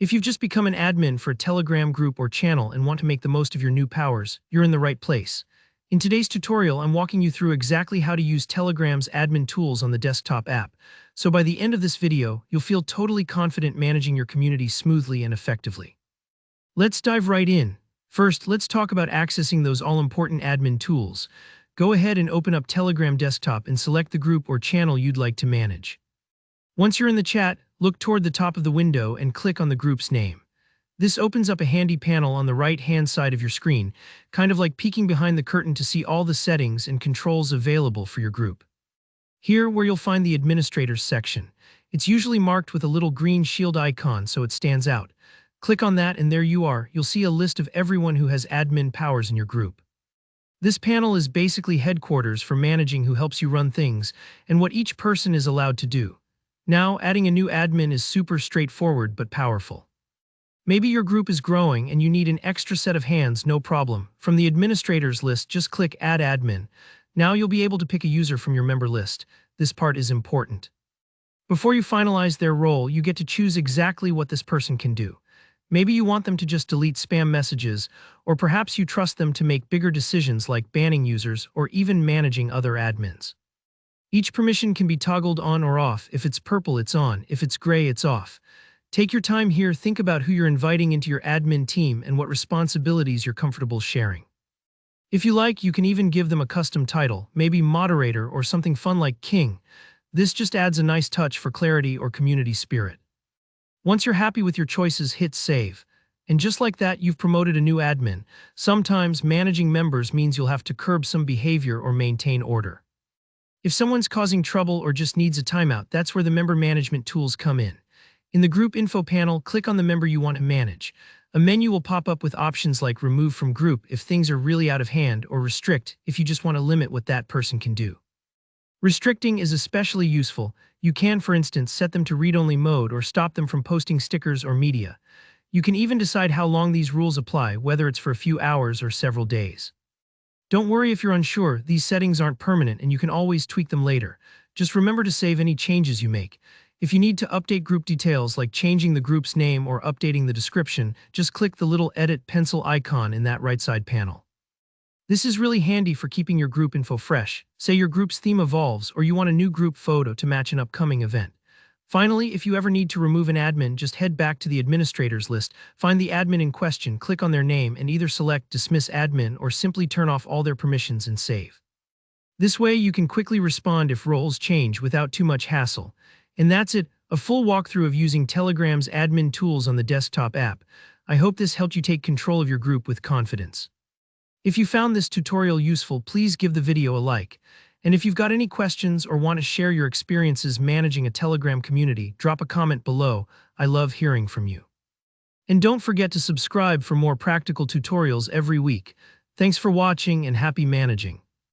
If you've just become an admin for a Telegram group or channel and want to make the most of your new powers, you're in the right place. In today's tutorial, I'm walking you through exactly how to use Telegram's admin tools on the desktop app. So by the end of this video, you'll feel totally confident managing your community smoothly and effectively. Let's dive right in. First, let's talk about accessing those all-important admin tools. Go ahead and open up Telegram desktop and select the group or channel you'd like to manage. Once you're in the chat, look toward the top of the window and click on the group's name. This opens up a handy panel on the right-hand side of your screen, kind of like peeking behind the curtain to see all the settings and controls available for your group. Here, where you'll find the Administrators section. It's usually marked with a little green shield icon so it stands out. Click on that and there you are. You'll see a list of everyone who has admin powers in your group. This panel is basically headquarters for managing who helps you run things and what each person is allowed to do. Now, adding a new admin is super straightforward but powerful. Maybe your group is growing and you need an extra set of hands, no problem. From the administrators list, just click Add Admin. Now you'll be able to pick a user from your member list. This part is important. Before you finalize their role, you get to choose exactly what this person can do. Maybe you want them to just delete spam messages, or perhaps you trust them to make bigger decisions like banning users or even managing other admins. Each permission can be toggled on or off. If it's purple, it's on. If it's gray, it's off. Take your time here, think about who you're inviting into your admin team and what responsibilities you're comfortable sharing. If you like, you can even give them a custom title, maybe moderator or something fun like king. This just adds a nice touch for clarity or community spirit. Once you're happy with your choices, hit save. And just like that, you've promoted a new admin. Sometimes managing members means you'll have to curb some behavior or maintain order. If someone's causing trouble or just needs a timeout, that's where the member management tools come in. In the group info panel, click on the member you want to manage. A menu will pop up with options like remove from group if things are really out of hand, or restrict if you just want to limit what that person can do. Restricting is especially useful. You can, for instance, set them to read-only mode or stop them from posting stickers or media. You can even decide how long these rules apply, whether it's for a few hours or several days. Don't worry if you're unsure, these settings aren't permanent and you can always tweak them later. Just remember to save any changes you make. If you need to update group details like changing the group's name or updating the description, just click the little edit pencil icon in that right side panel. This is really handy for keeping your group info fresh. Say your group's theme evolves or you want a new group photo to match an upcoming event. Finally, if you ever need to remove an admin, just head back to the administrators list, find the admin in question, click on their name, and either select Dismiss Admin or simply turn off all their permissions and save. This way, you can quickly respond if roles change without too much hassle. And that's it, a full walkthrough of using Telegram's admin tools on the desktop app. I hope this helped you take control of your group with confidence. If you found this tutorial useful, please give the video a like. And if you've got any questions or want to share your experiences managing a Telegram community, drop a comment below. I love hearing from you. And don't forget to subscribe for more practical tutorials every week. Thanks for watching and happy managing.